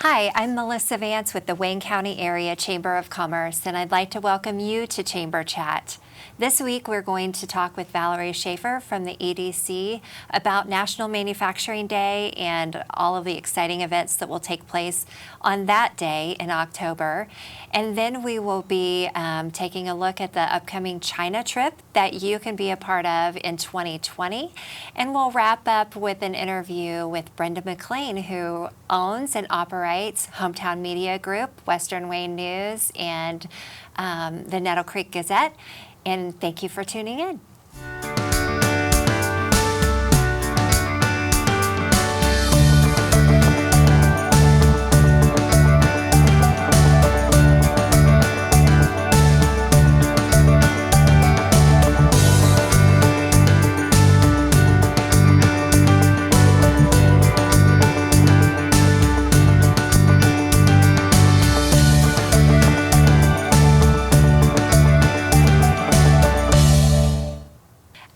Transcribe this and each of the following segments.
Hi, I'm Melissa Vance with the Wayne County Area Chamber of Commerce, and I'd like to welcome you to Chamber Chat. This week we're going to talk with Valerie Shaffer from the EDC about National Manufacturing Day and all of the exciting events that will take place on that day in October. And then we will be taking a look at the upcoming China trip that you can be a part of in 2020. And we'll wrap up with an interview with Brenda McLane, who owns and operates Hometown Media Group, Western Wayne News, and the Nettle Creek Gazette. And thank you for tuning in.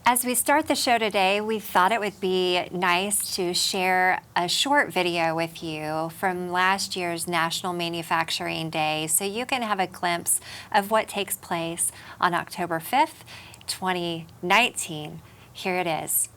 As we start the show today, we thought it would be nice to share a short video with you from last year's National Manufacturing Day so you can have a glimpse of what takes place on October 5th, 2019. Here it is.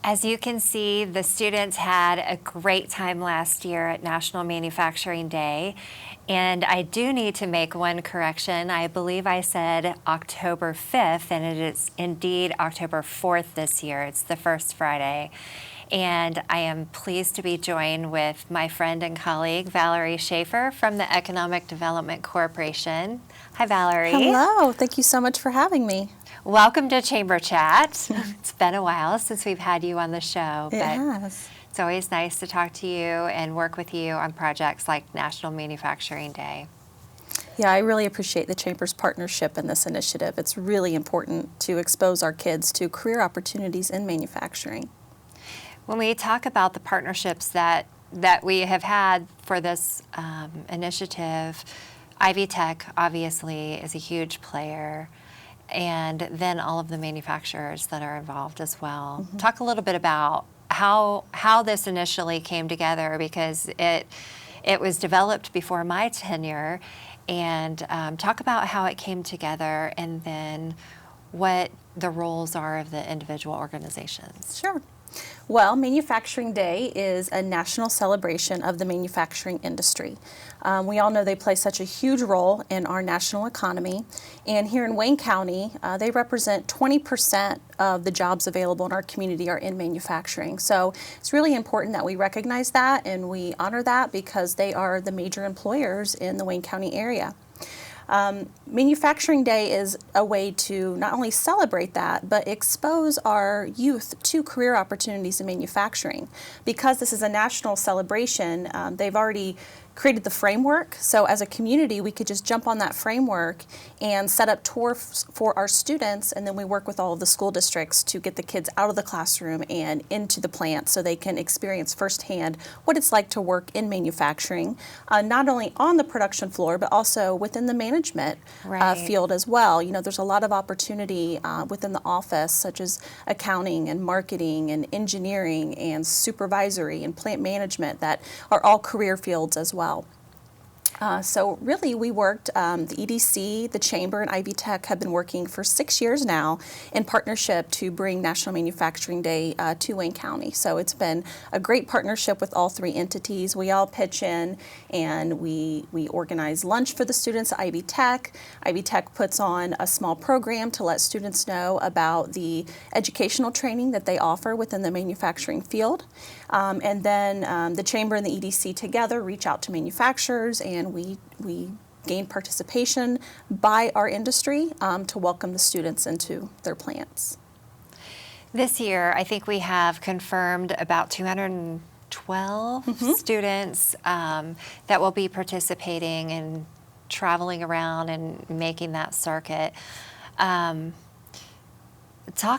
As you can see, the students had a great time last year at National Manufacturing Day. And I do need to make one correction. I believe I said October 5th, and it is indeed October 4th this year. It's the first Friday. And I am pleased to be joined with my friend and colleague, Valerie Shaffer from the Economic Development Corporation. Hi, Valerie. Hello. Thank you so much for having me. Welcome to Chamber Chat. It's been a while since we've had you on the show. It has. It's always nice to talk to you and work with you on projects like National Manufacturing Day. Yeah, I really appreciate the Chamber's partnership in this initiative. It's really important to expose our kids to career opportunities in manufacturing. When we talk about the partnerships that we have had for this initiative, Ivy Tech obviously is a huge player, and then all of the manufacturers that are involved as well. Mm-hmm. Talk a little bit about how this initially came together, because it was developed before my tenure, and talk about how it came together and then what the roles are of the individual organizations. Sure. Well, Manufacturing Day is a national celebration of the manufacturing industry. We all know they play such a huge role in our national economy, and here in Wayne County, they represent 20% of the jobs available in our community are in manufacturing. So it's really important that we recognize that and we honor that because they are the major employers in the Wayne County area. Manufacturing Day is a way to not only celebrate that, but expose our youth to career opportunities in manufacturing. Because this is a national celebration, they've already created the framework. So as a community, we could just jump on that framework and set up tours for our students, and then we work with all of the school districts to get the kids out of the classroom and into the plant so they can experience firsthand what it's like to work in manufacturing, not only on the production floor, but also within the management field as well. You know, there's a lot of opportunity within the office, such as accounting and marketing and engineering and supervisory and plant management that are all career fields as well. So really we worked, the EDC, the Chamber, and Ivy Tech have been working for 6 years now in partnership to bring National Manufacturing Day to Wayne County. So it's been a great partnership with all three entities. We all pitch in and we organize lunch for the students at Ivy Tech. Ivy Tech puts on a small program to let students know about the educational training that they offer within the manufacturing field. And then the Chamber and the EDC together reach out to manufacturers, and we gain participation by our industry to welcome the students into their plants. This year, I think we have confirmed about 212 students that will be participating and traveling around and making that circuit. Talk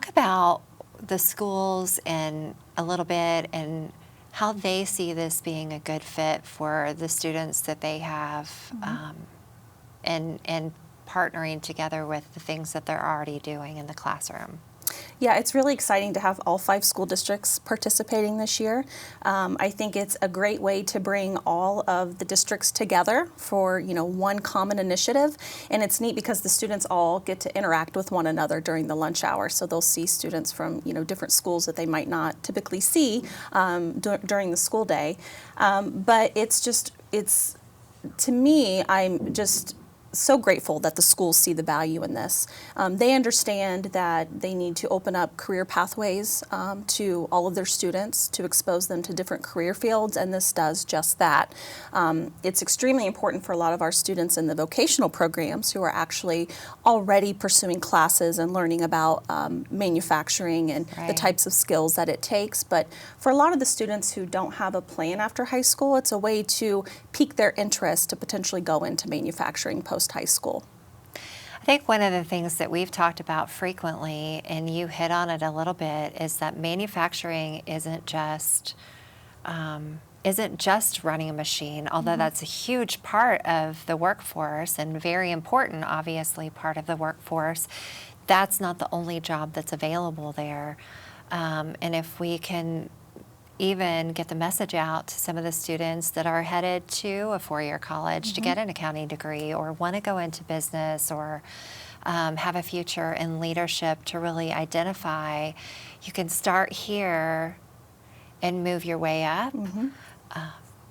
about the schools and a little bit and how they see this being a good fit for the students that they have and partnering together with the things that they're already doing in the classroom. Yeah, it's really exciting to have all 5 school districts participating this year. I think it's a great way to bring all of the districts together for, you know, one common initiative. And it's neat because the students all get to interact with one another during the lunch hour. So they'll see students from, you know, different schools that they might not typically see during the school day. But to me, I'm just so grateful that the schools see the value in this. They understand that they need to open up career pathways to all of their students to expose them to different career fields, and this does just that. It's extremely important for a lot of our students in the vocational programs who are actually already pursuing classes and learning about manufacturing and the types of skills that it takes. But for a lot of the students who don't have a plan after high school, it's a way to pique their interest to potentially go into manufacturing post-high school. I think one of the things that we've talked about frequently, and you hit on it a little bit, is that manufacturing isn't just running a machine, although that's a huge part of the workforce and very important, obviously, part of the workforce. That's not the only job that's available there. And if we can even get the message out to some of the students that are headed to a four-year college to get an accounting degree or want to go into business or have a future in leadership, to really identify you can start here and move your way up.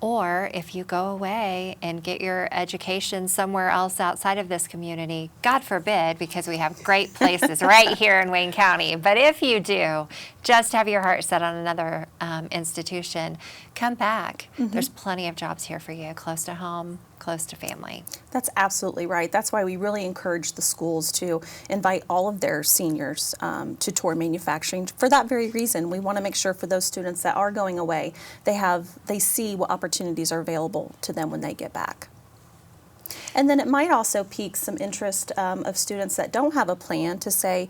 Or if you go away and get your education somewhere else outside of this community, God forbid, because we have great places right here in Wayne County. But if you do, just have your heart set on another institution, come back. There's plenty of jobs here for you, close to home, close to family. That's absolutely right. That's why we really encourage the schools to invite all of their seniors to tour manufacturing. For that very reason, we want to make sure for those students that are going away, they see what opportunities are available to them when they get back. And then it might also pique some interest of students that don't have a plan to say,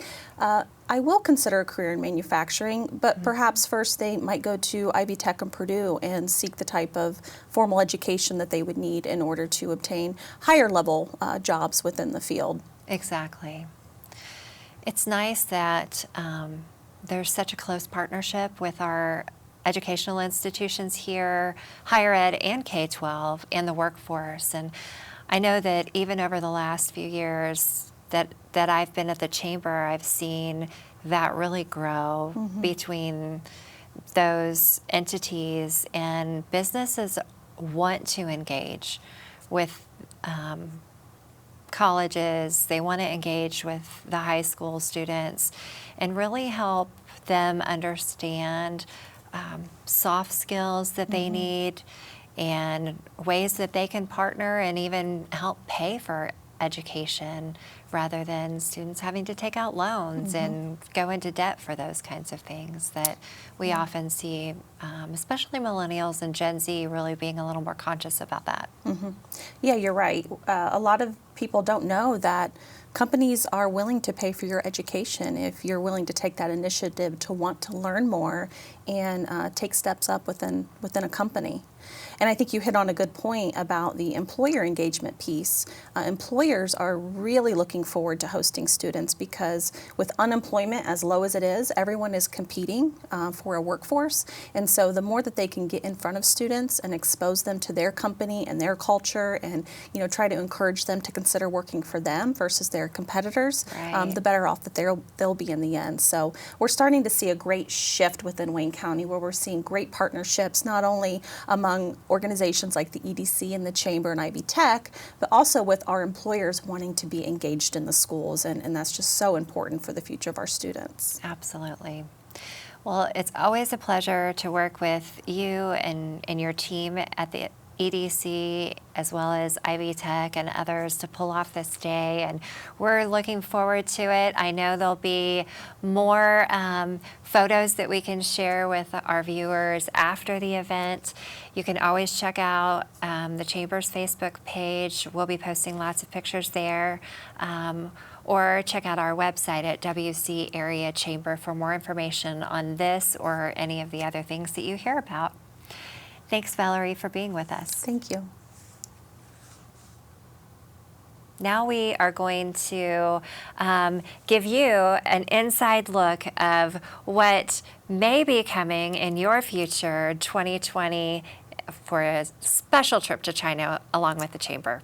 I will consider a career in manufacturing, but perhaps first they might go to Ivy Tech and Purdue and seek the type of formal education that they would need in order to obtain higher level jobs within the field. Exactly. It's nice that there's such a close partnership with our educational institutions here, higher ed and K-12, and the workforce. And I know that even over the last few years that I've been at the Chamber, I've seen that really grow between those entities and businesses want to engage with colleges. They want to engage with the high school students and really help them understand soft skills that they need and ways that they can partner and even help pay for education rather than students having to take out loans and go into debt for those kinds of things that we often see, especially millennials and Gen Z really being a little more conscious about that. Yeah, you're right. A lot of people don't know that companies are willing to pay for your education if you're willing to take that initiative to want to learn more and take steps up within a company. And I think you hit on a good point about the employer engagement piece. Employers are really looking forward to hosting students because with unemployment as low as it is, everyone is competing for a workforce. And so the more that they can get in front of students and expose them to their company and their culture and try to encourage them to consider working for them versus their competitors, the better off that they'll be in the end. So we're starting to see a great shift within Wayne County where we're seeing great partnerships not only among organizations like the EDC and the Chamber and IB Tech, but also with our employers wanting to be engaged in the schools, and that's just so important for the future of our students. Absolutely. Well, it's always a pleasure to work with you and your team at the EDC as well as IB Tech and others to pull off this day, and we're looking forward to it. I know there'll be more photos that we can share with our viewers after the event. You can always check out the Chamber's Facebook page. We'll be posting lots of pictures there. Or check out our website at WC Area Chamber for more information on this or any of the other things that you hear about. Thanks, Valerie, for being with us. Thank you. Now we are going to give you an inside look of what may be coming in your future 2020 for a special trip to China along with the Chamber.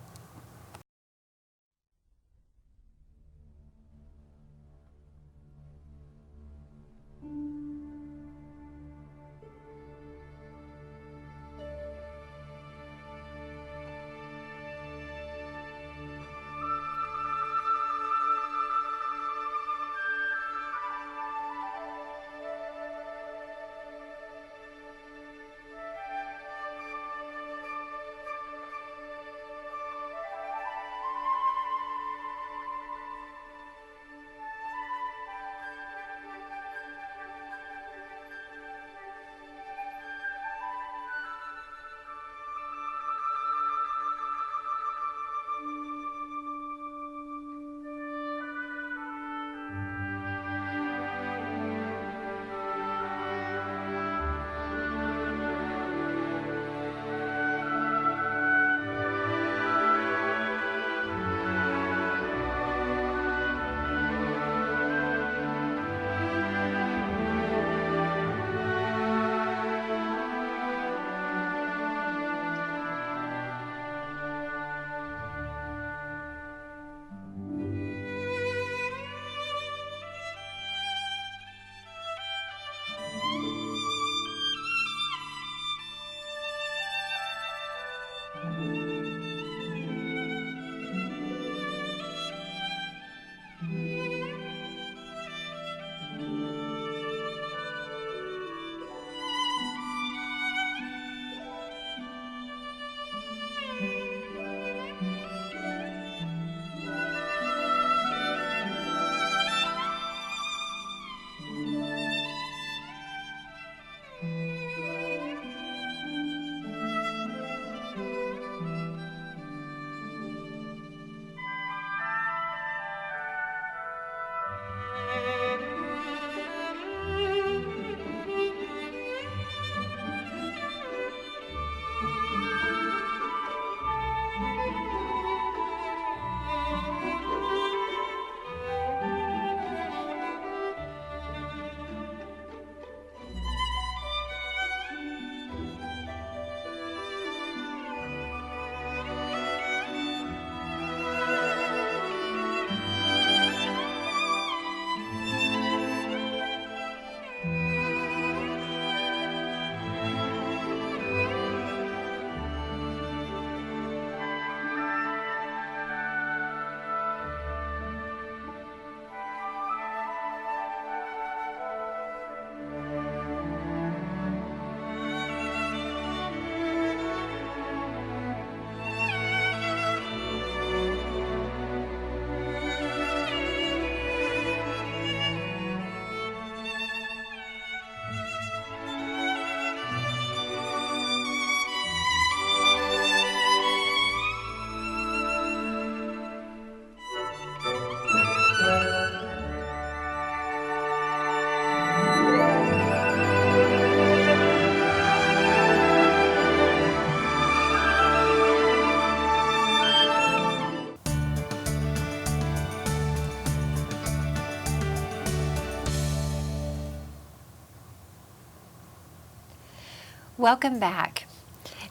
Welcome back.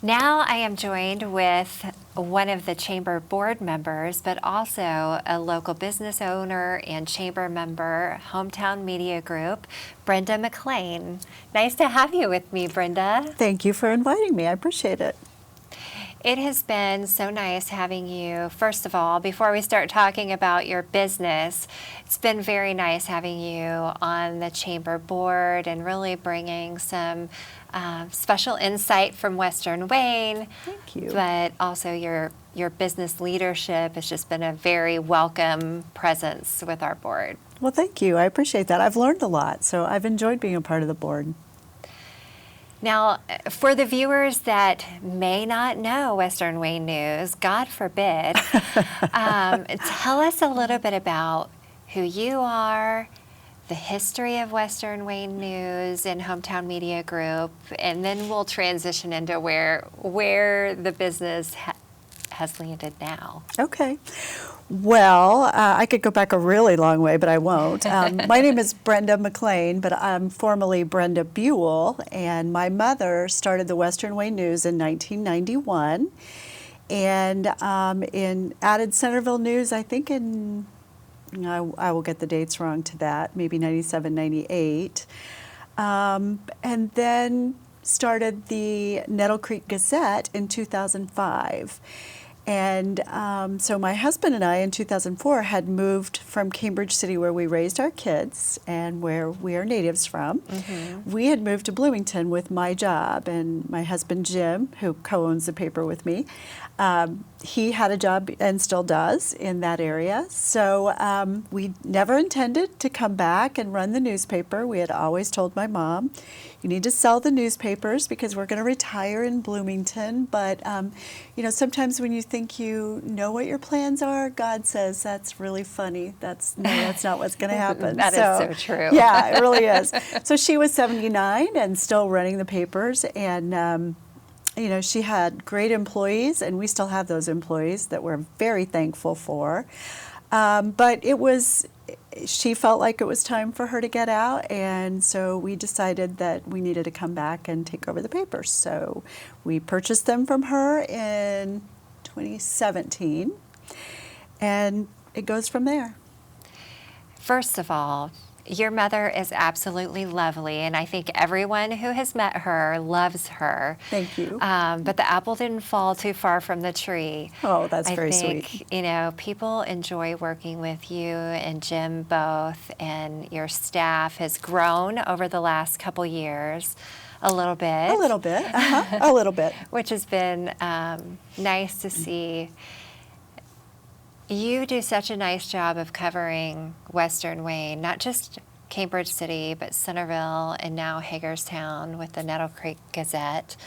Now I am joined with one of the Chamber board members, but also a local business owner and Chamber member, Hometown Media Group, Brenda McLane. Nice to have you with me, Brenda. Thank you for inviting me. I appreciate it. It has been so nice having you. First of all, before we start talking about your business, it's been very nice having you on the Chamber board and really bringing some special insight from Western Wayne. Thank you. But also your business leadership has just been a very welcome presence with our board. Well, thank you. I appreciate that. I've learned a lot, so I've enjoyed being a part of the board. Now, for the viewers that may not know Western Wayne News, God forbid, tell us a little bit about who you are, the history of Western Wayne News and Hometown Media Group, and then we'll transition into where the business has landed now. Okay. Well, I could go back a really long way, but I won't. My name is Brenda McLane, but I'm formerly Brenda Buell, and my mother started the Western Wayne News in 1991, and added Centerville News, I think I will get the dates wrong to that, maybe 97, 98, and then started the Nettle Creek Gazette in 2005. And so my husband and I in 2004 had moved from Cambridge City, where we raised our kids and where we are natives from. Mm-hmm. We had moved to Bloomington with my job, and my husband Jim, who co-owns the paper with me, he had a job and still does in that area. So we never intended to come back and run the newspaper. We had always told my mom, you need to sell the newspapers because we're going to retire in Bloomington. But, sometimes when you think you know what your plans are, God says, that's really funny. That's not what's going to happen. That is so true. Yeah, it really is. So she was 79 and still running the papers. And, she had great employees, and we still have those employees that we're very thankful for. But she felt like it was time for her to get out, and so we decided that we needed to come back and take over the papers. So we purchased them from her in 2017, and it goes from there. First of all, your mother is absolutely lovely, and I think everyone who has met her loves her. Thank you. But the apple didn't fall too far from the tree. Oh, that's very sweet. sweet. People enjoy working with you and Jim both, and your staff has grown over the last couple years a little bit. A little bit, a little bit. Which has been nice to see. You do such a nice job of covering Western Wayne, not just Cambridge City, but Centerville and now Hagerstown with the Nettle Creek Gazette.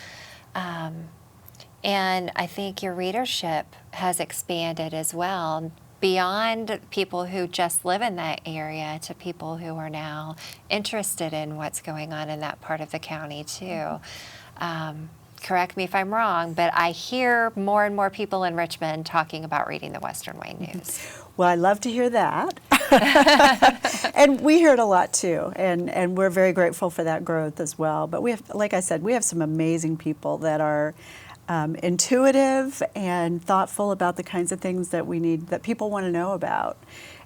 And I think your readership has expanded as well, beyond people who just live in that area to people who are now interested in what's going on in that part of the county too. Correct me if I'm wrong, but I hear more and more people in Richmond talking about reading the Western Wayne News. Well, I love to hear that. And we hear it a lot too, and we're very grateful for that growth as well. But we have, like I said, we have some amazing people that are intuitive and thoughtful about the kinds of things that we need, that people want to know about.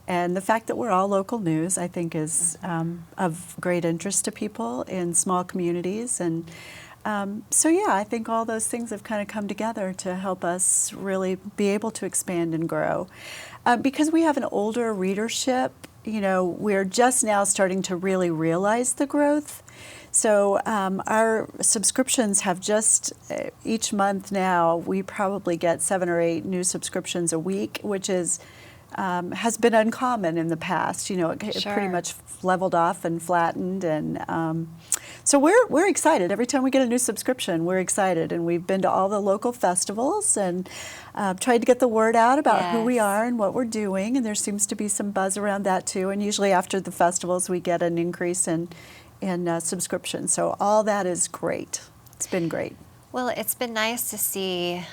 And the fact that we're all local news, I think, is of great interest to people in small communities. And I think all those things have kind of come together to help us really be able to expand and grow. Because we have an older readership, we're just now starting to really realize the growth. So our subscriptions have just, each month now, we probably get 7 or 8 new subscriptions a week, which is has been uncommon in the past. It pretty much leveled off and flattened, and so we're excited. Every time we get a new subscription, we're excited, and we've been to all the local festivals and tried to get the word out about who we are and what we're doing, and there seems to be some buzz around that too. And usually after the festivals, we get an increase in subscriptions. So all that is great. It's been great. Well, it's been nice to see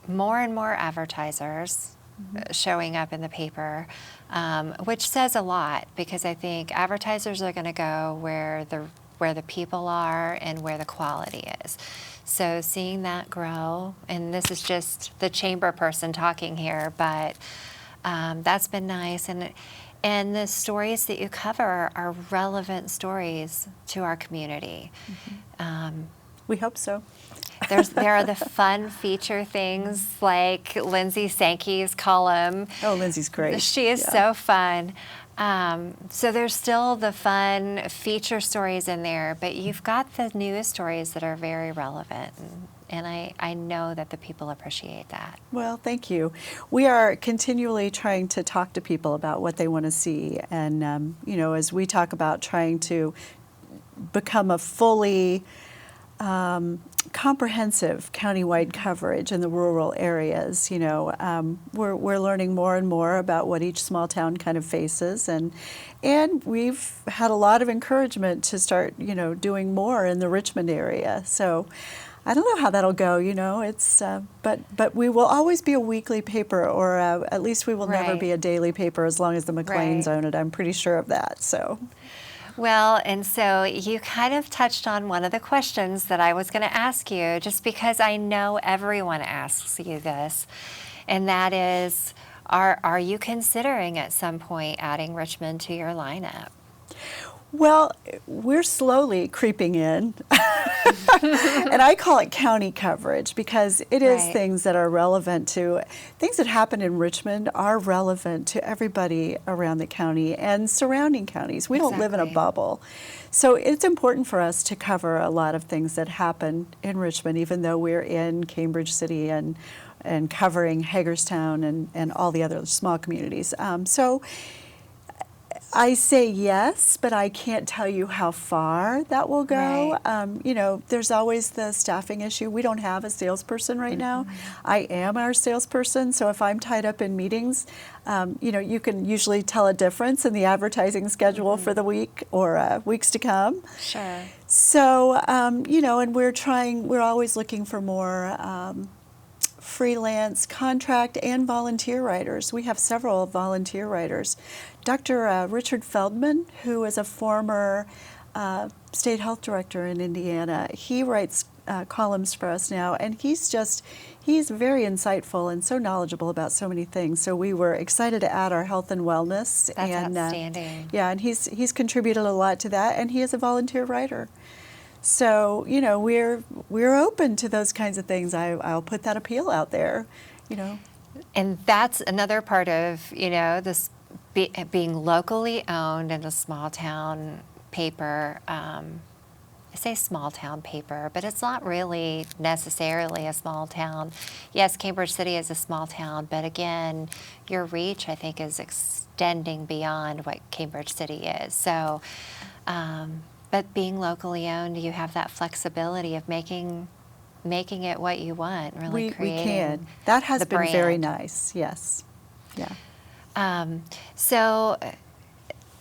more and more advertisers showing up in the paper, which says a lot, because I think advertisers are going to go where where the people are and where the quality is. So seeing that grow, and this is just the chamber person talking here, but that's been nice. And the stories that you cover are relevant stories to our community. We hope so. There are the fun feature things like Lindsay Sankey's column. Oh, Lindsay's great. She is so fun. So there's still the fun feature stories in there, but you've got the news stories that are very relevant. And I know that the people appreciate that. Well, thank you. We are continually trying to talk to people about what they want to see. And, you know, as we talk about trying to become a fully comprehensive countywide coverage in the rural areas, you know, we're learning more and more about what each small town kind of faces, and we've had a lot of encouragement to start, you know, doing more in the Richmond area. So I don't know how that'll go, you know. It's but we will always be a weekly paper, or at least we will never be a daily paper as long as the McLanes own it. I'm pretty sure of that. So. Well, and so you kind of touched on one of the questions that I was going to ask you, just because I know everyone asks you this, and that is, are you considering at some point adding Richmond to your lineup? Well, we're slowly creeping in, and I call it county coverage because it is things that are relevant to, things that happen in Richmond are relevant to everybody around the county and surrounding counties. We don't live in a bubble. So it's important for us to cover a lot of things that happen in Richmond, even though we're in Cambridge City and covering Hagerstown and all the other small communities. So I say yes, but I can't tell you how far that will go. You know, there's always the staffing issue. We don't have a salesperson right now. I am our salesperson, so if I'm tied up in meetings, you know, you can usually tell a difference in the advertising schedule for the week or weeks to come. Sure. So, you know, and we're always looking for more freelance, contract, and volunteer writers. We have several volunteer writers. Dr. Richard Feldman, who is a former state health director in Indiana, he writes columns for us now, and he's very insightful and so knowledgeable about so many things. So we were excited to add our health and wellness. That's outstanding. Yeah, and he's contributed a lot to that, and he is a volunteer writer. So, you know, we're open to those kinds of things. I'll put that appeal out there, you know. And that's another part of, you know, this being locally owned in a small town paper. I say small town paper, but it's not really necessarily a small town. Yes, Cambridge City is a small town, but again, your reach, I think, is extending beyond what Cambridge City is. So, but being locally owned, you have that flexibility of making it what you want, really creating we can. That has been brand. very nice, yes. Yeah. So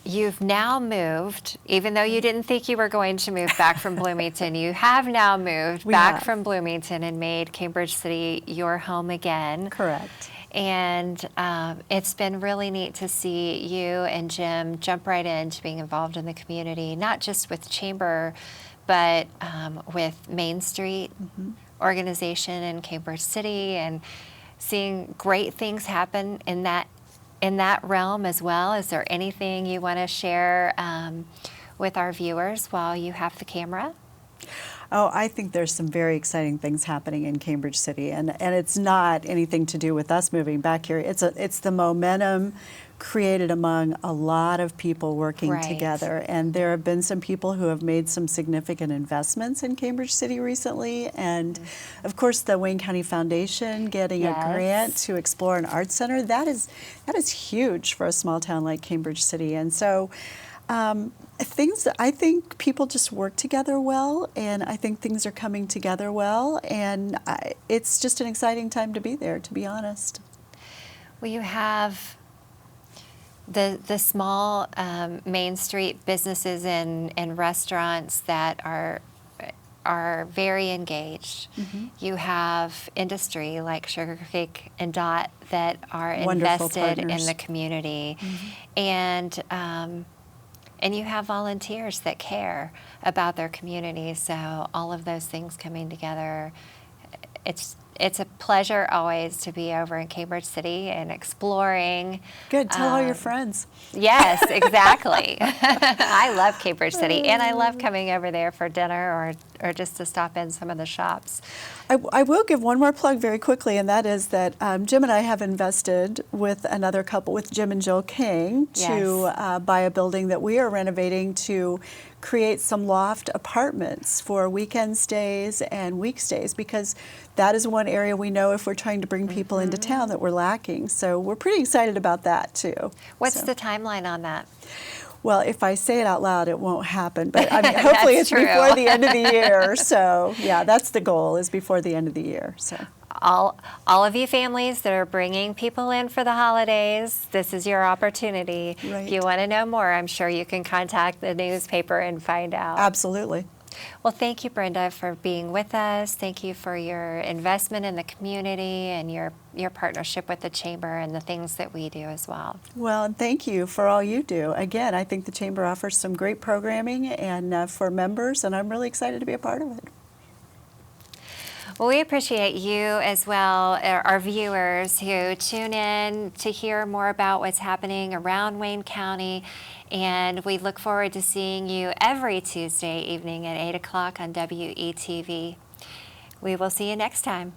you've now moved, even though you didn't think you were going to move back from Bloomington, you have now moved back from Bloomington and made Cambridge City your home again. Correct. And it's been really neat to see you and Jim jump right into being involved in the community, not just with Chamber, but with Main Street organization in Cambridge City, and seeing great things happen in that realm as well. Is there anything you want to share with our viewers while you have the camera? Oh, I think there's some very exciting things happening in Cambridge City, and it's not anything to do with us moving back here. It's the momentum created among a lot of people working together, and there have been some people who have made some significant investments in Cambridge City recently, and of course the Wayne County Foundation getting a grant to explore an arts center. That is huge for a small town like Cambridge City, and so. I think people just work together well, and I think things are coming together well, and it's just an exciting time to be there, to be honest. Well, you have the small Main Street businesses and restaurants that are very engaged. You have industry like Sugar Creek and Dot that are Wonderful invested partners. in the community, And you have volunteers that care about their community. So all of those things coming together, it's a pleasure always to be over in Cambridge City and exploring. Good. Tell all your friends. Yes, exactly. I love Cambridge City, and I love coming over there for dinner or just to stop in some of the shops. I will give one more plug very quickly, and that is that Jim and I have invested with another couple, with Jim and Jill King, to buy a building that we are renovating to create some loft apartments for weekend stays and weekstays, because that is one area we know if we're trying to bring people into town that we're lacking. So we're pretty excited about that too. What's the timeline on that? Well, if I say it out loud, it won't happen. But I mean, hopefully it's before the end of the year. So yeah, that's the goal, is before the end of the year. So. All of you families that are bringing people in for the holidays, this is your opportunity. Right. If you want to know more, I'm sure you can contact the newspaper and find out. Absolutely. Well, thank you, Brenda, for being with us. Thank you for your investment in the community and your partnership with the Chamber and the things that we do as well. Well, and thank you for all you do. Again, I think the Chamber offers some great programming and for members, and I'm really excited to be a part of it. Well, we appreciate you as well, our viewers who tune in to hear more about what's happening around Wayne County. And we look forward to seeing you every Tuesday evening at 8 o'clock on WETV. We will see you next time.